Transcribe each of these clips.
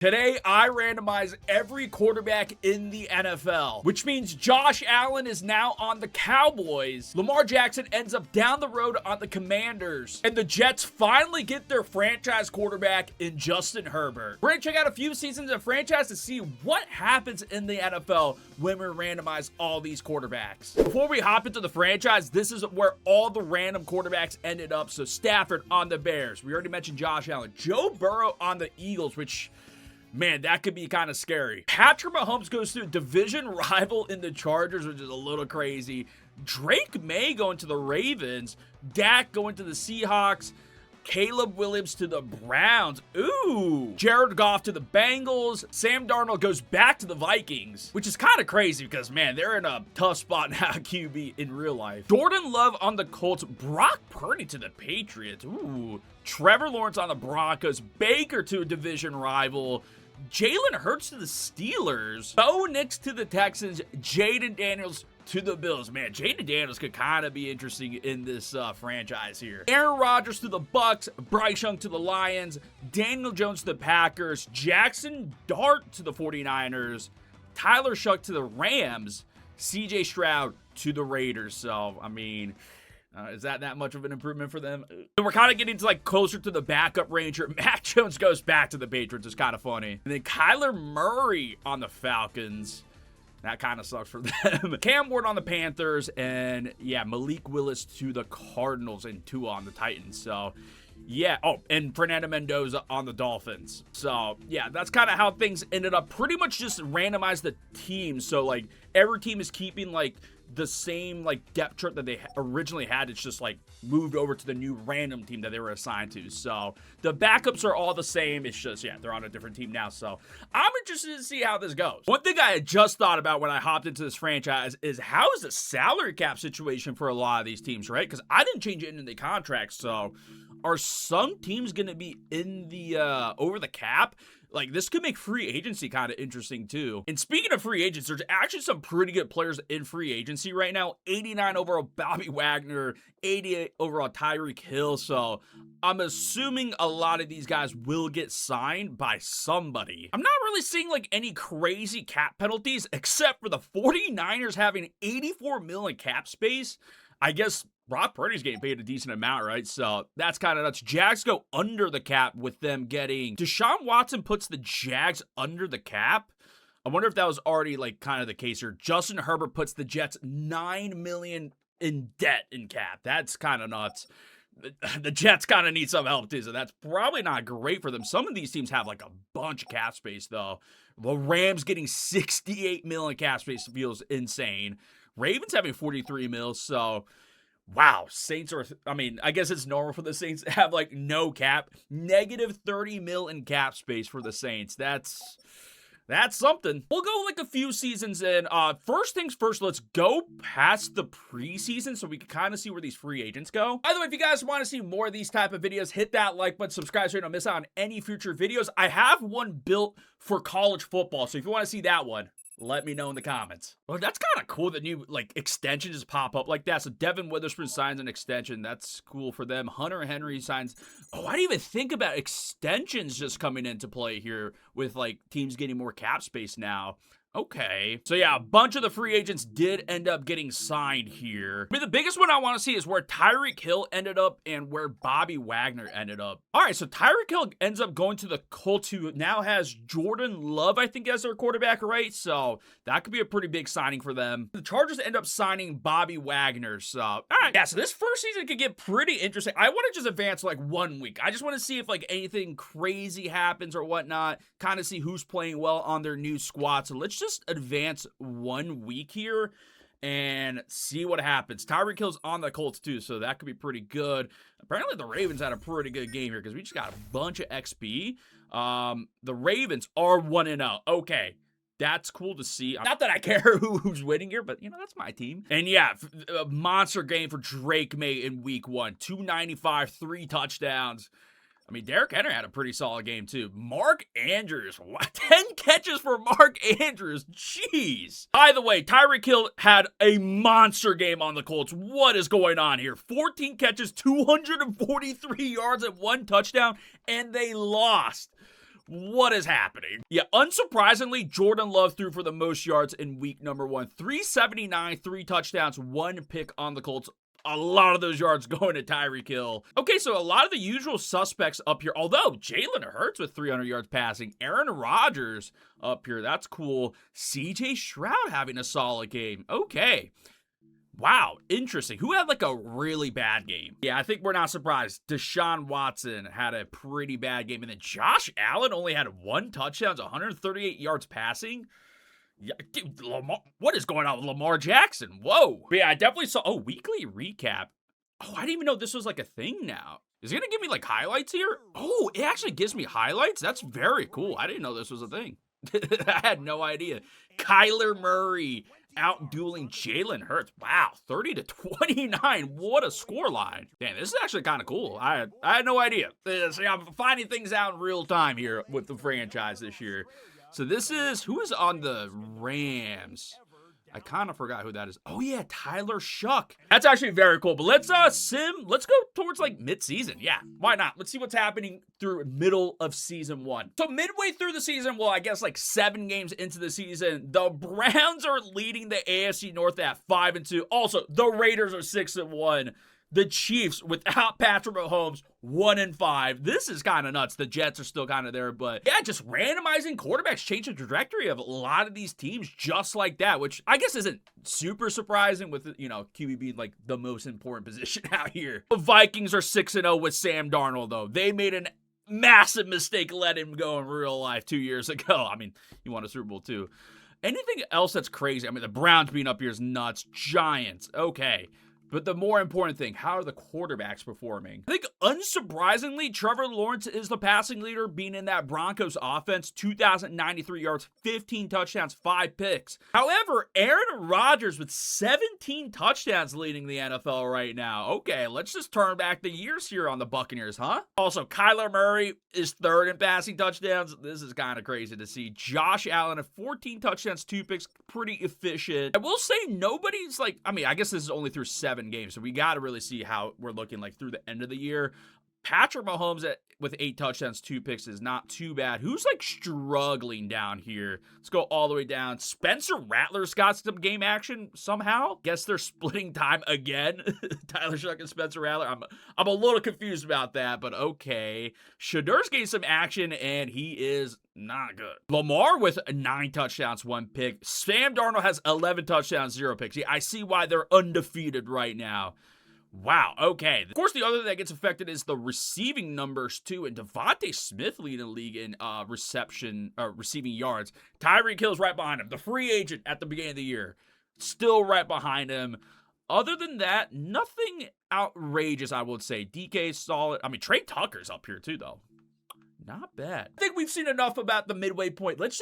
Today, I randomize every quarterback in the NFL, which means Josh Allen is now on the Cowboys, Lamar Jackson ends up down the road on the Commanders, and the Jets finally get their franchise quarterback in Justin Herbert. We're going to check out a few seasons of franchise to see what happens in the NFL when we randomize all these quarterbacks. Before we hop into the franchise, this is where all the random quarterbacks ended up. So Stafford on the Bears. We already mentioned Josh Allen. Joe Burrow on the Eagles, which... man, that could be kind of scary. Patrick Mahomes goes to a division rival in the Chargers, which is a little crazy. Drake May going to the Ravens. Dak going to the Seahawks. Caleb Williams to the Browns. Ooh. Jared Goff to the Bengals. Sam Darnold goes back to the Vikings, which is kind of crazy because, man, they're in a tough spot now, QB in real life. Jordan Love on the Colts. Brock Purdy to the Patriots. Ooh. Trevor Lawrence on the Broncos. Baker to a division rival. Jalen Hurts to the Steelers. Bo Nix to the Texans. Jaden Daniels to the Bills. Man, Jaden Daniels could kind of be interesting in this franchise here. Aaron Rodgers to the Bucks. Bryce Young to the Lions. Daniel Jones to the Packers. Jackson Dart to the 49ers. Tyler Shuck to the Rams. CJ Stroud to the Raiders. So, I mean... is that much of an improvement for them? And we're kind of getting to like closer to the backup ranger. Mac Jones goes back to the Patriots. It's kind of funny. And then Kyler Murray on the Falcons. That kind of sucks for them. Cam Ward on the Panthers. And yeah, Malik Willis to the Cardinals and Tua on the Titans. So yeah. Oh, and Fernando Mendoza on the Dolphins. So yeah, that's kind of how things ended up. Pretty much just randomized the teams. So like every team is keeping like the same like depth chart that they originally had. It's just like moved over to the new random team that they were assigned to. So the backups are all the same. It's just, yeah, they're on a different team now. So I'm interested to see how this goes. One thing I had just thought about when I hopped into this franchise is how is the salary cap situation for a lot of these teams, right? Because I didn't change it in the contract. So are some teams going to be in the over the cap? Like, this could make free agency kind of interesting, too. And speaking of free agents, there's actually some pretty good players in free agency right now. 89 overall Bobby Wagner, 88 overall Tyreek Hill. So I'm assuming a lot of these guys will get signed by somebody. I'm not really seeing, like, any crazy cap penalties, except for the 49ers having 84 million cap space. I guess Brock Purdy's getting paid a decent amount, right? So that's kind of nuts. Jags go under the cap with them getting... Deshaun Watson puts the Jags under the cap. I wonder if that was already like kind of the case here. Justin Herbert puts the Jets $9 million in debt in cap. That's kind of nuts. The Jets kind of need some help too, so that's probably not great for them. Some of these teams have like a bunch of cap space though. The Rams getting 68 million cap space feels insane. Ravens having 43 mil, so... wow, Saints are, I mean, I guess it's normal for the Saints to have, like, no cap. Negative 30 mil in cap space for the Saints. That's something. We'll go, like, a few seasons in. First things first, let's go past the preseason so we can kind of see where these free agents go. By the way, if you guys want to see more of these type of videos, hit that like button, subscribe so you don't miss out on any future videos. I have one built for college football, so if you want to see that one, let me know in the comments. Well, that's kind of cool that new, like, extensions just pop up like that. So Devin Witherspoon signs an extension. That's cool for them. Hunter Henry signs... oh, I didn't even think about extensions just coming into play here with, like, teams getting more cap space now. Okay. So, yeah, a bunch of the free agents did end up getting signed here. I mean, the biggest one I want to see is where Tyreek Hill ended up and where Bobby Wagner ended up. All right, so Tyreek Hill ends up going to the Colts, who now has Jordan Love, I think, as their quarterback, right? So that could be a pretty big signing for them. The Chargers end up signing Bobby Wagner. So, all right. Yeah, so this first season could get pretty interesting. I want to just advance like 1 week. I just want to see if like anything crazy happens or whatnot. Kind of see who's playing well on their new squad. So let's just advance 1 week here and see what happens. Tyreek Hill's on the Colts too, so that could be pretty good. Apparently the Ravens had a pretty good game here because we just got a bunch of XP. The Ravens are 1-0. Okay. That's cool to see. Not that I care who's winning here, but, you know, that's my team. And, yeah, a monster game for Drake May in week 1. 295, 3 touchdowns. I mean, Derrick Henry had a pretty solid game, too. Mark Andrews. What? 10 catches for Mark Andrews. Jeez. By the way, Tyreek Hill had a monster game on the Colts. What is going on here? 14 catches, 243 yards, and 1 touchdown, and they lost. What is happening? Yeah, unsurprisingly, Jordan Love threw for the most yards in week number 1. 379, 3 touchdowns, 1 pick on the Colts. A lot of those yards going to Tyreek Hill. Okay, so a lot of the usual suspects up here. Although Jalen Hurts with 300 yards passing. Aaron Rodgers up here. That's cool. CJ Stroud having a solid game. Okay. Wow, interesting. Who had like a really bad game? Yeah, I think we're not surprised. Deshaun Watson had a pretty bad game. And then Josh Allen only had 1 touchdown, 138 yards passing. Yeah, dude, Lamar, what is going on with Lamar Jackson? Whoa. But yeah, I definitely saw, weekly recap. Oh, I didn't even know this was like a thing now. Is it going to give me like highlights here? Oh, it actually gives me highlights? That's very cool. I didn't know this was a thing. I had no idea. Kyler Murray out-dueling Jalen Hurts. Wow, 30-29. What a scoreline. Damn, this is actually kind of cool. I had no idea. See, I'm finding things out in real time here with the franchise this year. So this is, who is on the Rams? I kind of forgot who that is. Oh yeah, Tyler Shuck. That's actually very cool. But let's go towards like mid-season. Yeah, why not? Let's see what's happening through middle of season 1. So midway through the season, well, I guess like 7 games into the season, the Browns are leading the AFC North at 5-2. Also, the Raiders are 6-1. The Chiefs, without Patrick Mahomes, 1-5. This is kind of nuts. The Jets are still kind of there, but yeah, just randomizing quarterbacks change the trajectory of a lot of these teams just like that, which I guess isn't super surprising with, QB being like the most important position out here. The Vikings are 6-0 with Sam Darnold, though. They made an massive mistake letting him go in real life 2 years ago. I mean, he won a Super Bowl too. Anything else that's crazy? I mean, the Browns being up here is nuts. Giants, okay. But the more important thing, how are the quarterbacks performing? I think unsurprisingly, Trevor Lawrence is the passing leader, being in that Broncos offense. 2,093 yards, 15 touchdowns, 5 picks. However, Aaron Rodgers with 17 touchdowns leading the NFL right now. Okay, let's just turn back the years here on the Buccaneers, huh? Also, Kyler Murray is 3rd in passing touchdowns. This is kind of crazy to see. Josh Allen at 14 touchdowns, 2 picks, pretty efficient. I will say nobody's like, I guess this is only through 7 games, so we got to really see how we're looking like through the end of the year. Patrick Mahomes with 8 touchdowns, 2 picks is not too bad. Who's like struggling down here? Let's go all the way down. Spencer Rattler's got some game action somehow. Guess they're splitting time again. Tyler Shuck and Spencer Rattler. I'm a little confused about that, but okay. Shadur's getting some action, and he is not good. Lamar with 9 touchdowns, 1 pick. Sam Darnold has 11 touchdowns, 0 picks. Yeah, I see why they're undefeated right now. Wow, okay. Of course, the other thing that gets affected is the receiving numbers, too. And Devontae Smith leading the league in receiving yards. Tyreek Hill's right behind him. The free agent at the beginning of the year, still right behind him. Other than that, nothing outrageous, I would say. DK's solid. Trey Tucker's up here, too, though. Not bad. I think we've seen enough about the midway point. Let's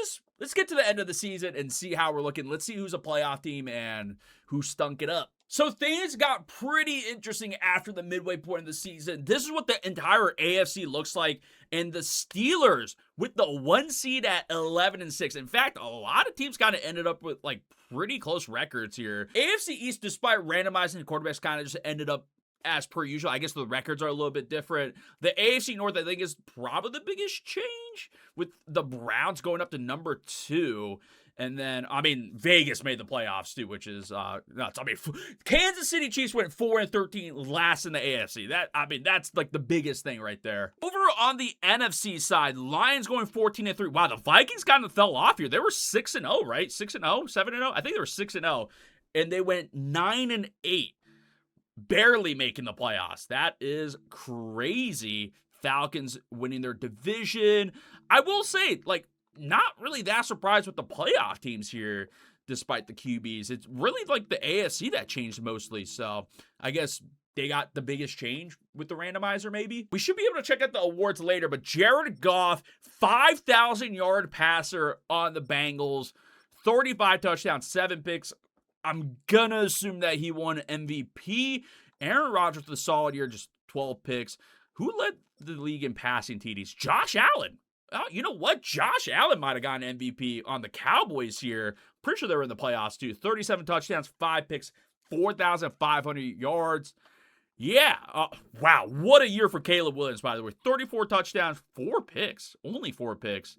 get to the end of the season and see how we're looking. Let's see who's a playoff team and who stunk it up. So things got pretty interesting after the midway point of the season. This is what the entire AFC looks like. And the Steelers with the 1 seed at 11-6. In fact, a lot of teams kind of ended up with like pretty close records here. AFC East, despite randomizing the quarterbacks, kind of just ended up as per usual. I guess the records are a little bit different. The AFC North, I think, is probably the biggest change, with the Browns going up to number 2. And then, Vegas made the playoffs too, which is nuts. Kansas City Chiefs went 4-13, last in the AFC. That's like the biggest thing right there. Over on the NFC side, Lions going 14-3. Wow, the Vikings kind of fell off here. They were 6-0, right? 6-0, 7-0. I think they were 6-0, and they went 9-8. Barely making the playoffs. That is crazy. Falcons winning their division. I will say, not really that surprised with the playoff teams here, despite the QBs. It's really like the AFC that changed mostly. So I guess they got the biggest change with the randomizer, maybe. We should be able to check out the awards later, but Jared Goff, 5,000-yard passer on the Bengals, 35 touchdowns, 7 picks. I'm gonna assume that he won MVP. Aaron Rodgers with a solid year, just 12 picks. Who led the league in passing TDs? Josh Allen. You know what? Josh Allen might have gotten MVP on the Cowboys here. Pretty sure they were in the playoffs too. 37 touchdowns, 5 picks, 4,500 yards. Yeah. Wow. What a year for Caleb Williams, by the way. 34 touchdowns, 4 picks. Only 4 picks.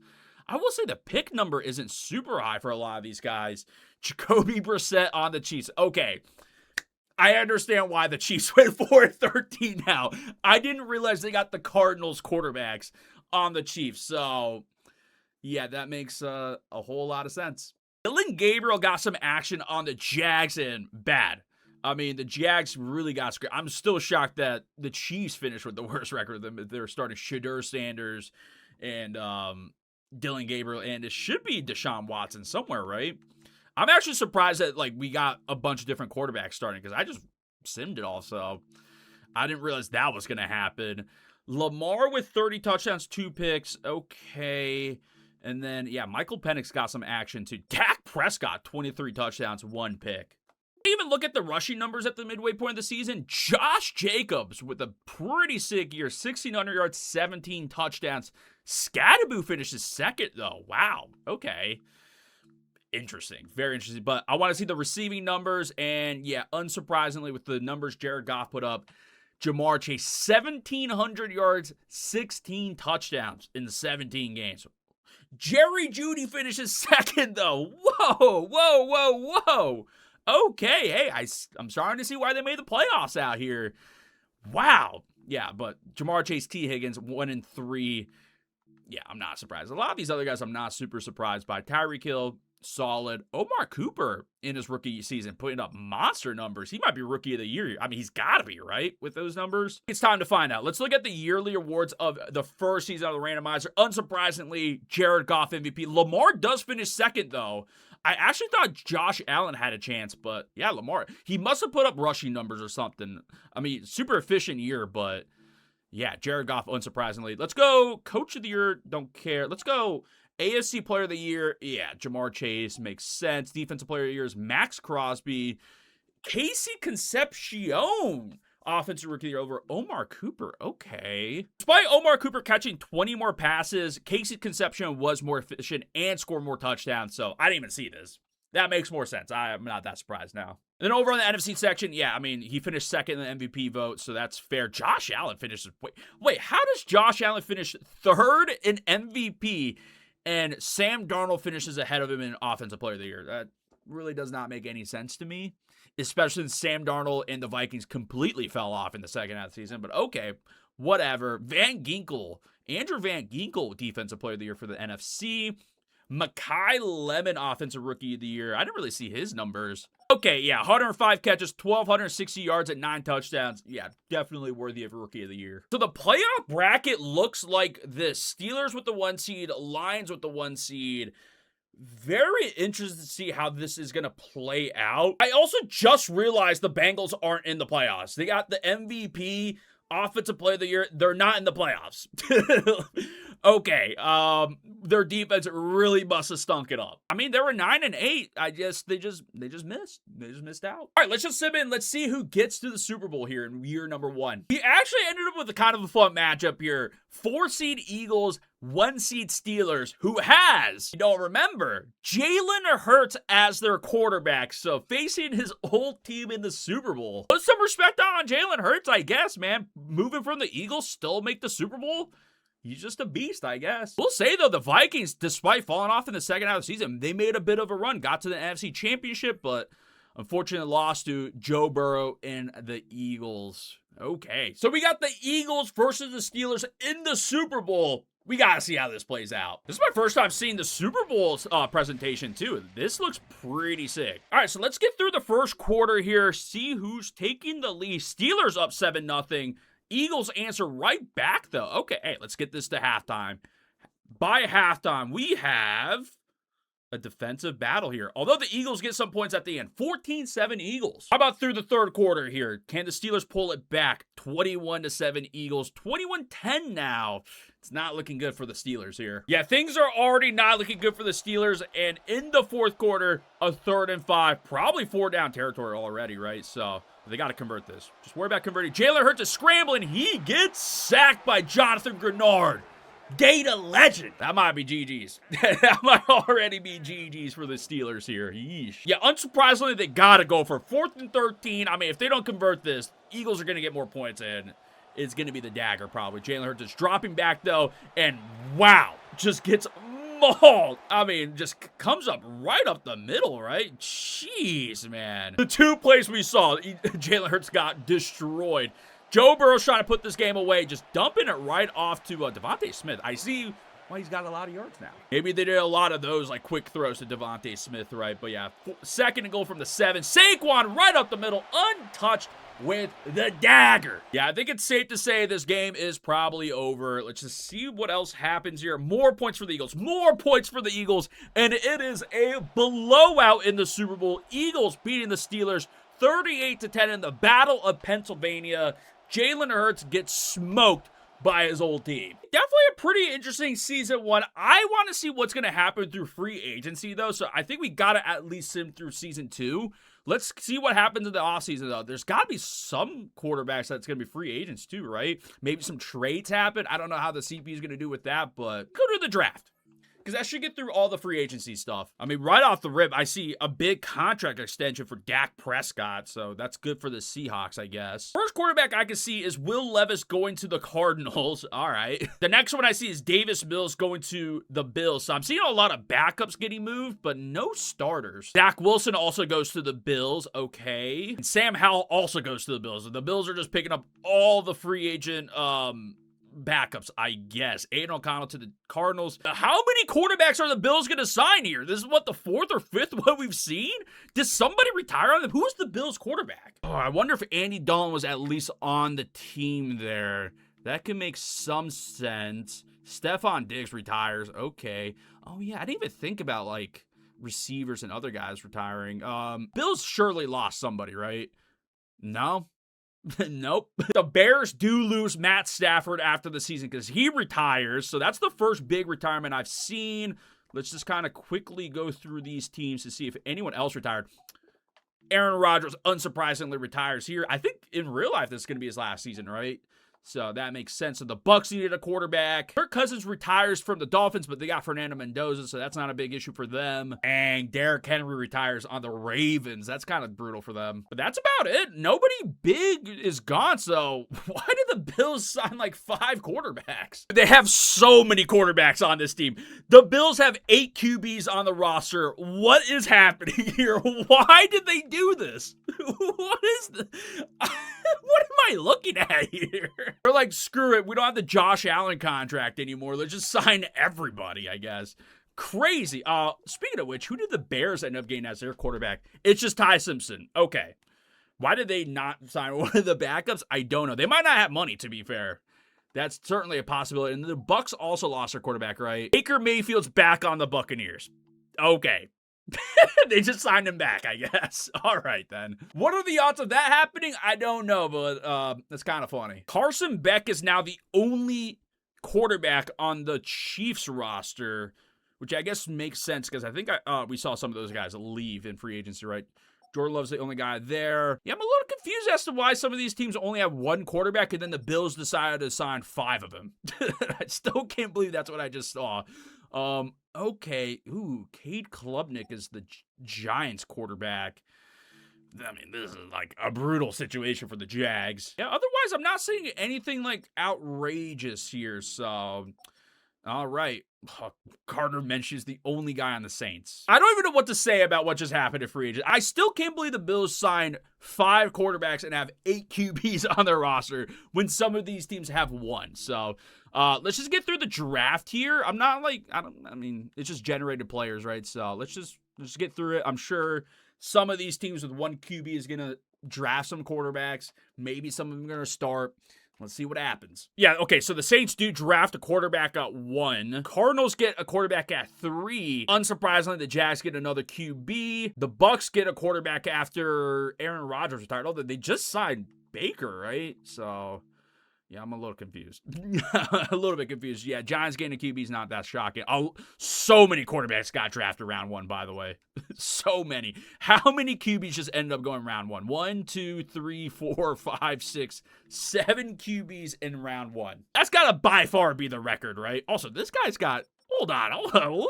I will say the pick number isn't super high for a lot of these guys. Jacoby Brissett on the Chiefs. Okay. I understand why the Chiefs went 4-13 now. I didn't realize they got the Cardinals quarterbacks on the Chiefs. So, yeah, that makes a whole lot of sense. Dylan Gabriel got some action on the Jags, and bad. I mean, the Jags really got screwed. I'm still shocked that the Chiefs finished with the worst record of them. They're starting Shadur Sanders and Dylan Gabriel, and it should be Deshaun Watson somewhere, right? I'm actually surprised that we got a bunch of different quarterbacks starting because I just simmed it all, so I didn't realize that was going to happen. Lamar with 30 touchdowns, 2 picks, okay. And then, yeah, Michael Penix got some action too. Dak Prescott, 23 touchdowns, 1 pick. Even look at the rushing numbers at the midway point of the season. Josh Jacobs with a pretty sick year, 1,600 yards, 17 touchdowns. Scatterboo finishes second, though. Wow, okay. Interesting. Very interesting. But I want to see the receiving numbers. And yeah, unsurprisingly, with the numbers Jared Goff put up, Jamar Chase, 1,700 yards, 16 touchdowns in 17 games. Jerry Jeudy finishes second, though. Whoa, whoa, whoa, whoa. Okay, hey, I'm starting to see why they made the playoffs out here. Wow. Yeah, but Jamar Chase, T. Higgins, 1-3. Yeah, I'm not surprised. A lot of these other guys I'm not super surprised by. Tyreek Hill, solid. Omar Cooper in his rookie season putting up monster numbers. He might be rookie of the year. I mean, he's got to be, right, with those numbers? It's time to find out. Let's look at the yearly awards of the first season of the randomizer. Unsurprisingly, Jared Goff MVP. Lamar does finish second, though. I actually thought Josh Allen had a chance, but yeah, Lamar. He must have put up rushing numbers or something. I mean, super efficient year, but yeah, Jared Goff, unsurprisingly. Let's go Coach of the Year. Don't care. Let's go AFC Player of the Year, yeah, Jamar Chase makes sense. Defensive Player of the Year is Max Crosby. Casey Concepcion, Offensive Rookie of the Year over Omar Cooper. Okay. Despite Omar Cooper catching 20 more passes, Casey Concepcion was more efficient and scored more touchdowns, so I didn't even see this. That makes more sense. I'm not that surprised now. And then over on the NFC section, yeah, I mean, he finished second in the MVP vote, so that's fair. Josh Allen finishes... Wait, how does Josh Allen finish third in MVP and Sam Darnold finishes ahead of him in Offensive Player of the Year? That really does not make any sense to me, especially since Sam Darnold and the Vikings completely fell off in the second half of the season. But okay, whatever. Andrew Van Ginkel, Defensive Player of the Year for the NFC. Mekhi Lemon, Offensive Rookie of the Year. I didn't really see his numbers. Okay, yeah, 105 catches, 1,260 yards at 9 touchdowns. Yeah, definitely worthy of Rookie of the Year. So the playoff bracket looks like this. Steelers with the 1 seed, Lions with the 1 seed. Very interested to see how this is going to play out. I also just realized the Bengals aren't in the playoffs. They got the MVP, Offensive Player of the Year. They're not in the playoffs. Okay, their defense really must have stunk it up. I mean, they were 9-8. They just missed. They just missed out. All right, let's just sit in. Let's see who gets to the Super Bowl here in year number 1. We actually ended up with a kind of a fun matchup here. 4-seed Eagles, 1-seed Steelers, who has, remember, Jalen Hurts as their quarterback. So facing his old team in the Super Bowl. Put some respect on Jalen Hurts, I guess, man. Moving from the Eagles, still make the Super Bowl. He's just a beast, I guess. We'll say, though, the Vikings, despite falling off in the second half of the season, they made a bit of a run, got to the NFC Championship, but unfortunately lost to Joe Burrow and the Eagles. Okay, so we got the Eagles versus the Steelers in the Super Bowl. We got to see how this plays out. This is my first time seeing the Super Bowl presentation, too. This looks pretty sick. All right, so let's get through the first quarter here, see who's taking the lead. Steelers up 7-0. Eagles answer right back, though. Okay, hey, let's get this to halftime. By halftime, we have a defensive battle here. Although the Eagles get some points at the end. 14-7 Eagles. How about through the third quarter here? Can the Steelers pull it back? 21-7 Eagles. 21-10 now. It's not looking good for the Steelers here. Yeah, things are already not looking good for the Steelers. And in the fourth quarter, a 3rd and 5. Probably 4-down territory already, right? So they got to convert this. Just worry about converting. Jalen Hurts is scrambling. He gets sacked by Jonathan Grenard. Data legend. That might be GG's. That might already be GG's for the Steelers here. Yeesh. Yeah, unsurprisingly, they got to go for 4th and 13. I mean, if they don't convert this, Eagles are going to get more points in. It's going to be the dagger, probably. Jalen Hurts is dropping back, though, and wow, just gets mauled. I mean, just comes up right up the middle, right? Jeez, man. The 2 plays we saw, Jalen Hurts got destroyed. Joe Burrow's trying to put this game away, just dumping it right off to Devontae Smith. I see why he's got a lot of yards now. Maybe they did a lot of those, like, quick throws to Devontae Smith, right? But, yeah, 2nd and goal from the 7. Saquon right up the middle, untouched with the dagger. Yeah, I think it's safe to say this game is probably over. Let's just see what else happens here. More points for the Eagles. More points for the Eagles. And it is a blowout in the Super Bowl. Eagles beating the Steelers 38-10 in the Battle of Pennsylvania. Jalen Hurts gets smoked by his old team. Definitely a pretty interesting season 1. I want to see what's going to happen through free agency, though, so I think we got to at least sim through season 2. Let's see what happens in the offseason, though. There's got to be some quarterbacks that's going to be free agents, too, right? Maybe some trades happen. I don't know how the CP is going to do with that, but go to the draft. Because that should get through all the free agency stuff. I mean, right off the rip, I see a big contract extension for Dak Prescott, so that's good for the Seahawks, I guess. First quarterback I can see is Will Levis going to the Cardinals. All right. The next one I see is Davis Mills going to the Bills. So I'm seeing a lot of backups getting moved, but no starters. Zach Wilson also goes to the Bills. Okay. And Sam Howell also goes to the Bills. The Bills are just picking up all the free agent, backups, I guess. Aiden O'Connell to the Cardinals. How many quarterbacks are the Bills going to sign here? This is what, the 4th or 5th one we've seen? Does somebody retire on them? Who's the Bills quarterback? Oh, I wonder if Andy Dalton was at least on the team there. That can make some sense. Stephon Diggs retires. Okay. Oh, yeah. I didn't even think about, like, receivers and other guys retiring. Bills surely lost somebody, right? No? Nope. The Bears do lose Matt Stafford after the season because he retires. So that's the first big retirement I've seen. Let's just kind of quickly go through these teams to see if anyone else retired. Aaron Rodgers, unsurprisingly, retires here. I think in real life this is going to be his last season, right? So that makes sense. So the Bucs needed a quarterback. Kirk Cousins retires from the Dolphins, but they got Fernando Mendoza, so that's not a big issue for them. And Derrick Henry retires on the Ravens. That's kind of brutal for them. But that's about it. Nobody big is gone, so why did the Bills sign like 5 quarterbacks? They have so many quarterbacks on this team. The Bills have 8 QBs on the roster. What is happening here? Why did they do this? What is this? What am I looking at here? They're like, screw it. We don't have the Josh Allen contract anymore. Let's just sign everybody, I guess. Crazy. Speaking of which, who did the Bears end up getting as their quarterback? It's just Ty Simpson. Okay. Why did they not sign one of the backups? I don't know. They might not have money, to be fair. That's certainly a possibility. And the Bucs also lost their quarterback, right? Baker Mayfield's back on the Buccaneers. Okay. They just signed him back, I guess. All right, then. What are the odds of that happening? I don't know, but that's kind of funny. Carson Beck is now the only quarterback on the Chiefs roster, which I guess makes sense because I think we saw some of those guys leave in free agency, right? Jordan Love's the only guy there. Yeah, I'm a little confused as to why some of these teams only have 1 quarterback and then the Bills decided to sign 5 of them. I still can't believe that's what I just saw. Okay. Ooh, Cade Klubnik is the Giants quarterback. I mean, this is like a brutal situation for the Jags. Yeah, otherwise, I'm not seeing anything like outrageous here. So, all right. Gardner Minshew's the only guy on the Saints. I don't even know what to say about what just happened at free agent. I still can't believe the Bills signed 5 quarterbacks and have 8 QBs on their roster when some of these teams have 1. So, let's just get through the draft here. I'm not like, I mean, it's just generated players, right? So let's just get through it. I'm sure some of these teams with 1 QB is going to draft some quarterbacks. Maybe some of them are going to start. Let's see what happens. Yeah, okay, so the Saints do draft a quarterback at 1. Cardinals get a quarterback at 3. Unsurprisingly, the Jags get another QB. The Bucs get a quarterback after Aaron Rodgers retired. Although they just signed Baker, right? So, Yeah, I'm a little confused. A little bit confused. Yeah, Giants getting a QB is not that shocking. Oh, so many quarterbacks got drafted round 1, by the way. So many. How many QBs just ended up going round 1? 1, 2, 3, 4, 5, 6, 7 QBs in round 1. That's got to by far be the record, right? Also, this guy's got... Hold on.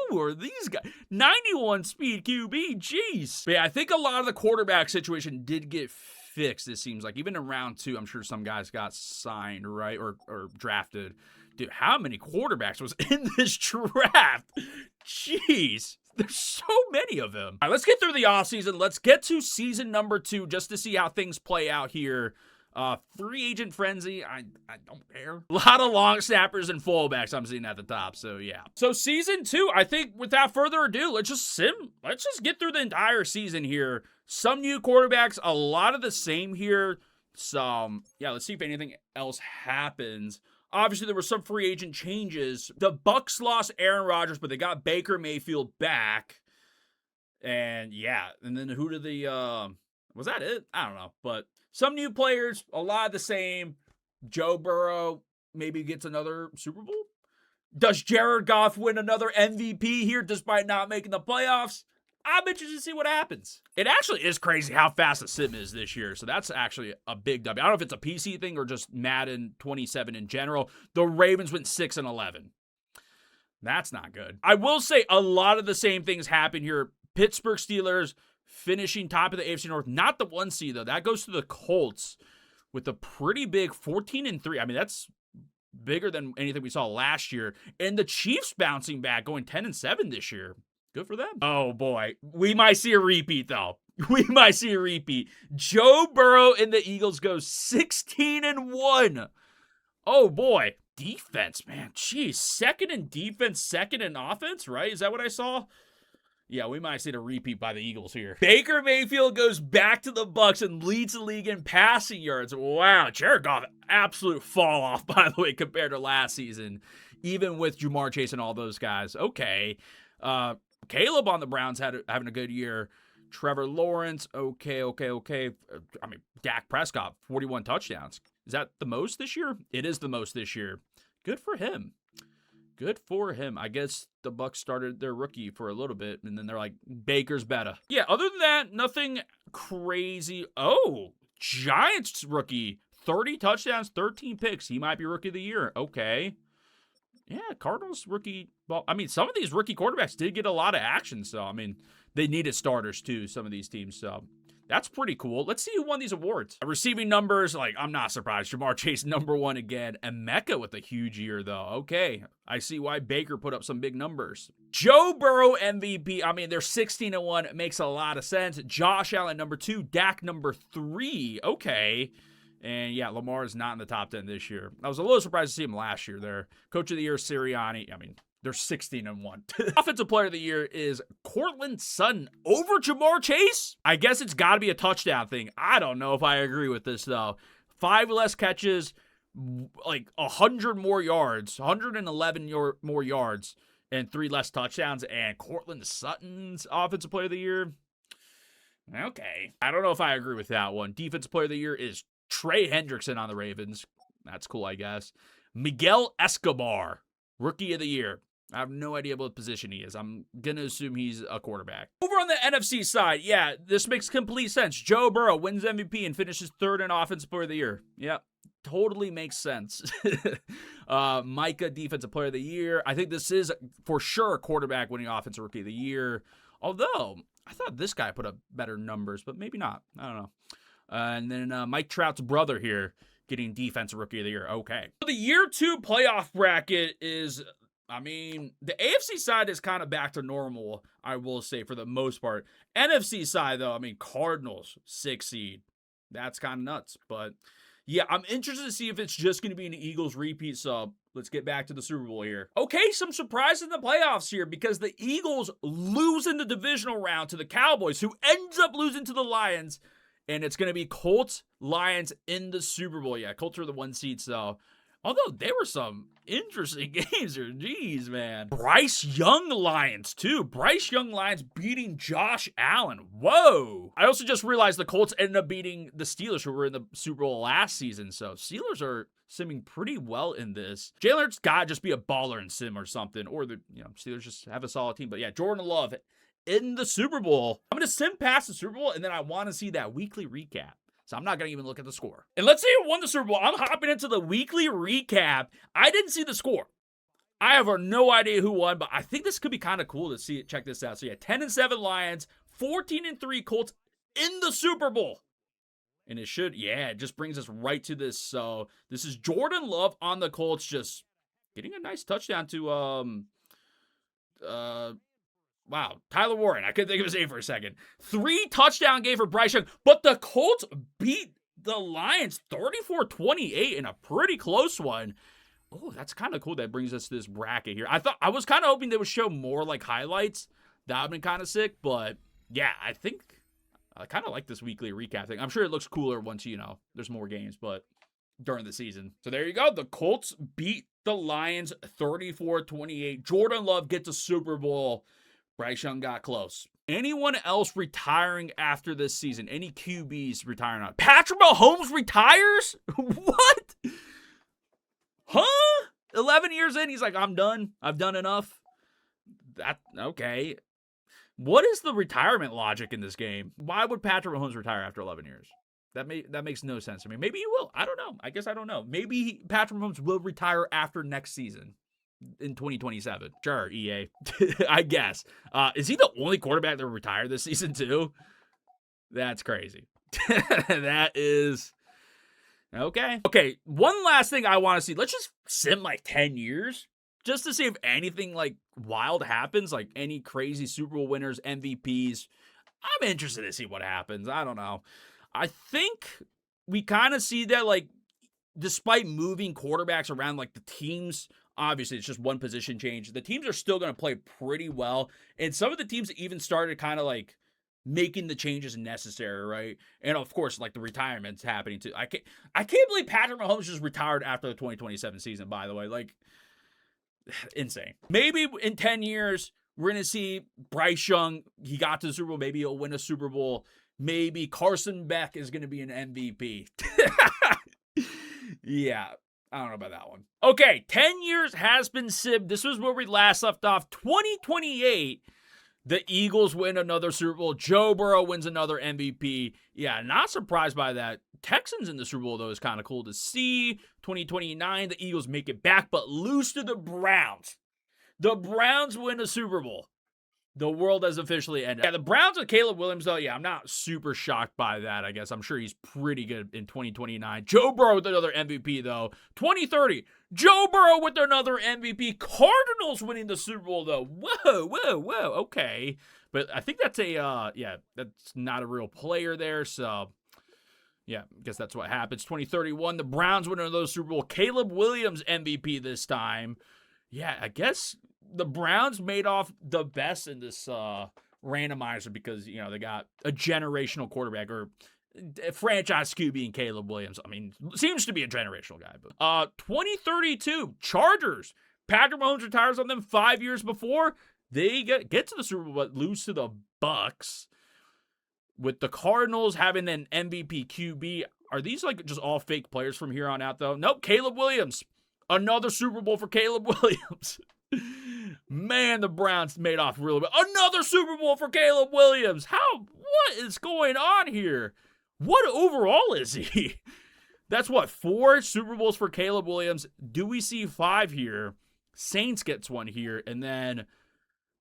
Who are these guys? 91 speed QB. Jeez. But yeah, I think a lot of the quarterback situation did get fixed, it seems like. Even in round 2, I'm sure some guys got signed, right? Or drafted. Dude, how many quarterbacks was in this draft? Jeez. There's so many of them. All right, let's get through the offseason. Let's get to season number 2 just to see how things play out here. Free agent frenzy, I don't care. A lot of long snappers and fullbacks I'm seeing at the top, so yeah. So season 2, I think without further ado, let's just get through the entire season here. Some new quarterbacks, a lot of the same here. Let's see if anything else happens. Obviously, there were some free agent changes. The Bucs lost Aaron Rodgers, but they got Baker Mayfield back. And yeah, and then who did was that it? I don't know, but some new players, a lot of the same. Joe Burrow maybe gets another Super Bowl. Does Jared Goff win another MVP here despite not making the playoffs? I'm interested to see what happens. It actually is crazy how fast the sim is this year, so that's actually a big W. I don't know if it's a PC thing or just Madden 27 in general. The Ravens went 6-11. That's not good. I will say a lot of the same things happen here. Pittsburgh Steelers finishing top of the AFC North. Not the 1 seed, though. That goes to the Colts with a pretty big 14-3. I mean, that's bigger than anything we saw last year. And the Chiefs bouncing back, going 10-7 this year. Good for them. Oh, boy. We might see a repeat, though. We might see a repeat. Joe Burrow and the Eagles go 16-1. Oh, boy. Defense, man. Jeez. Second in defense, second in offense, right? Is that what I saw? Yeah, we might see a repeat by the Eagles here. Baker Mayfield goes back to the Bucs and leads the league in passing yards. Wow, Jared Goff, absolute fall off, by the way, compared to last season, even with Jamar Chase and all those guys. Okay. Caleb on the Browns having a good year. Trevor Lawrence, okay. I mean, Dak Prescott, 41 touchdowns. Is that the most this year? It is the most this year. Good for him. Good for him. I guess the Bucs started their rookie for a little bit, and then they're like, Baker's better. Yeah, other than that, nothing crazy. Oh, Giants rookie, 30 touchdowns, 13 picks. He might be rookie of the year. Okay. Yeah, Cardinals rookie. Well, I mean, some of these rookie quarterbacks did get a lot of action, so, I mean, they needed starters, too, some of these teams, so that's pretty cool. Let's see who won these awards. Receiving numbers, I'm not surprised. Jamar Chase, number 1 again. Emeka with a huge year, though. Okay, I see why Baker put up some big numbers. Joe Burrow, MVP. I mean, they're 16-1. It makes a lot of sense. Josh Allen, number 2. Dak, number 3. Okay. And, yeah, Lamar is not in the top 10 this year. I was a little surprised to see him last year there. Coach of the Year, Sirianni. I mean, they're 16-1. Offensive Player of the Year is Courtland Sutton over Jamar Chase. I guess it's got to be a touchdown thing. I don't know if I agree with this, though. 5 less catches, 100 more yards, 111 more yards, and 3 less touchdowns. And Courtland Sutton's Offensive Player of the Year. Okay. I don't know if I agree with that one. Defensive Player of the Year is Trey Hendrickson on the Ravens. That's cool, I guess. Miguel Escobar, Rookie of the Year. I have no idea what position he is. I'm going to assume he's a quarterback. Over on the NFC side, yeah, this makes complete sense. Joe Burrow wins MVP and finishes 3rd in Offensive Player of the Year. Yep, totally makes sense. Micah, Defensive Player of the Year. I think this is for sure a quarterback winning Offensive Rookie of the Year. Although, I thought this guy put up better numbers, but maybe not. I don't know. And then Mike Trout's brother here getting Defensive Rookie of the Year. Okay. So the year 2 playoff bracket is, I mean, the AFC side is kind of back to normal, I will say, for the most part. NFC side, though, I mean, Cardinals, 6 seed. That's kind of nuts. But, yeah, I'm interested to see if it's just going to be an Eagles repeat sub. Let's get back to the Super Bowl here. Okay, some surprise in the playoffs here because the Eagles lose in the divisional round to the Cowboys, who ends up losing to the Lions. And it's going to be Colts, Lions in the Super Bowl. Yeah, Colts are the 1 seed, so Although there were some interesting games here. Jeez, man. Bryce Young Lions, too. Bryce Young Lions beating Josh Allen. Whoa. I also just realized the Colts ended up beating the Steelers, who were in the Super Bowl last season. So Steelers are simming pretty well in this. Jalen Hurts got to just be a baller in sim or something. Or the Steelers just have a solid team. But yeah, Jordan Love in the Super Bowl. I'm going to sim past the Super Bowl, and then I want to see that weekly recap. So I'm not going to even look at the score. And let's say who won the Super Bowl. I'm hopping into the weekly recap. I didn't see the score. I have no idea who won, but I think this could be kind of cool to see it. Check this out. So yeah, 10-7 Lions, 14-3 Colts in the Super Bowl. And it just brings us right to this. So this is Jordan Love on the Colts, just getting a nice touchdown to wow, Tyler Warren. I couldn't think of his name for a second. 3 touchdown game for Bryce Young, but the Colts beat the Lions 34-28 in a pretty close one. Oh, that's kind of cool. That brings us to this bracket here. I was kind of hoping they would show more like highlights. That would have been kind of sick, but yeah, I think I kind of like this weekly recap thing. I'm sure it looks cooler once, there's more games, but during the season. So there you go. The Colts beat the Lions 34-28. Jordan Love gets a Super Bowl. Bryce Young got close. Anyone else retiring after this season? Any QBs retiring on? Patrick Mahomes retires? What? Huh? 11 years in, he's like, I'm done. I've done enough. Okay. What is the retirement logic in this game? Why would Patrick Mahomes retire after 11 years? That makes no sense to me. Maybe he will. I don't know. I guess I don't know. Maybe Patrick Mahomes will retire after next season. In 2027. Sure, EA. I guess. Is he the only quarterback that retired this season too? That's crazy. That is... Okay. Okay, one last thing I want to see. Let's just sim like 10 years. Just to see if anything like wild happens. Like any crazy Super Bowl winners, MVPs. I'm interested to see what happens. I don't know. I think we kind of see that like despite moving quarterbacks around, like the teams... Obviously, it's just one position change. The teams are still going to play pretty well. And some of the teams even started kind of like making the changes necessary, right? And of course, like the retirement's happening too. I can't believe Patrick Mahomes just retired after the 2027 season, by the way. Like, insane. Maybe in 10 years, we're going to see Bryce Young. He got to the Super Bowl. Maybe he'll win a Super Bowl. Maybe Carson Beck is going to be an MVP. Yeah. I don't know about that one. Okay, 10 years has been sibbed. This was where we last left off. 2028, the Eagles win another Super Bowl. Joe Burrow wins another MVP. Yeah, not surprised by that. Texans in the Super Bowl, though, is kind of cool to see. 2029, the Eagles make it back, but lose to the Browns. The Browns win a Super Bowl. The world has officially ended. Yeah, the Browns with Caleb Williams, though, yeah, I'm not super shocked by that, I guess. I'm sure he's pretty good in 2029. Joe Burrow with another MVP, though. 2030, Joe Burrow with another MVP. Cardinals winning the Super Bowl, though. Whoa, okay. But I think that's that's not a real player there, so... Yeah, I guess that's what happens. 2031, the Browns win another Super Bowl. Caleb Williams MVP this time. Yeah, I guess... The Browns made off the best in this randomizer because, they got a generational quarterback or a franchise QB in Caleb Williams. I mean, seems to be a generational guy. But 2032, Chargers. Patrick Mahomes retires on them 5 years before. They get to the Super Bowl, but lose to the Bucks. With the Cardinals having an MVP QB. Are these like just all fake players from here on out, though? Nope, Caleb Williams. Another Super Bowl for Caleb Williams. Man, the Browns made off really well. Another Super Bowl for Caleb Williams. What is going on here? What overall is he? That's what, 4 Super Bowls for Caleb Williams. Do we see 5 here? Saints gets one here, and then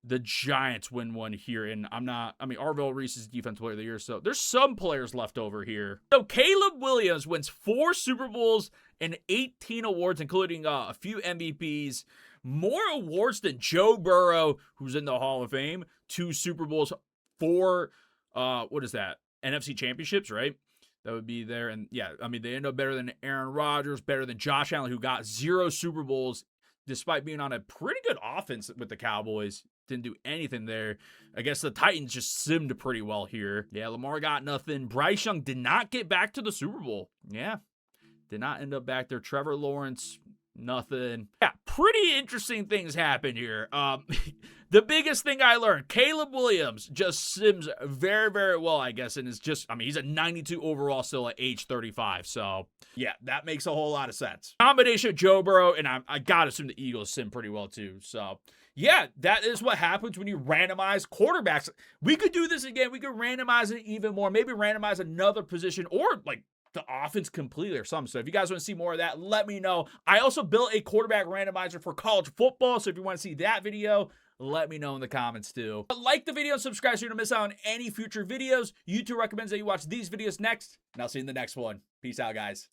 the Giants win one here. And Arvell Reese is Defensive Player of the Year, so there's some players left over here. So Caleb Williams wins 4 Super Bowls and 18 awards, including a few MVPs. More awards than Joe Burrow, who's in the Hall of Fame. 2 Super Bowls, 4, what is that? NFC championships, right? That would be there. And yeah, they end up better than Aaron Rodgers, better than Josh Allen, who got 0 Super Bowls, despite being on a pretty good offense with the Cowboys. Didn't do anything there. I guess the Titans just simmed pretty well here. Yeah, Lamar got nothing. Bryce Young did not get back to the Super Bowl. Yeah. Did not end up back there. Trevor Lawrence, nothing. Yeah, pretty interesting things happened here. The biggest thing I learned, Caleb Williams just sims very, very well, I guess, and is just, I mean, he's a 92 overall still at age 35. So, yeah, that makes a whole lot of sense. Combination of Joe Burrow, and I got to assume the Eagles sim pretty well too. So, yeah, that is what happens when you randomize quarterbacks. We could do this again. We could randomize it even more. Maybe randomize another position or like the offense completely or something. So if you guys want to see more of that, let me know. I also built a quarterback randomizer for college football. So if you want to see that video, let me know in the comments too. But like the video and subscribe so you don't miss out on any future videos. YouTube recommends that you watch these videos next, and I'll see you in the next one. Peace out, guys.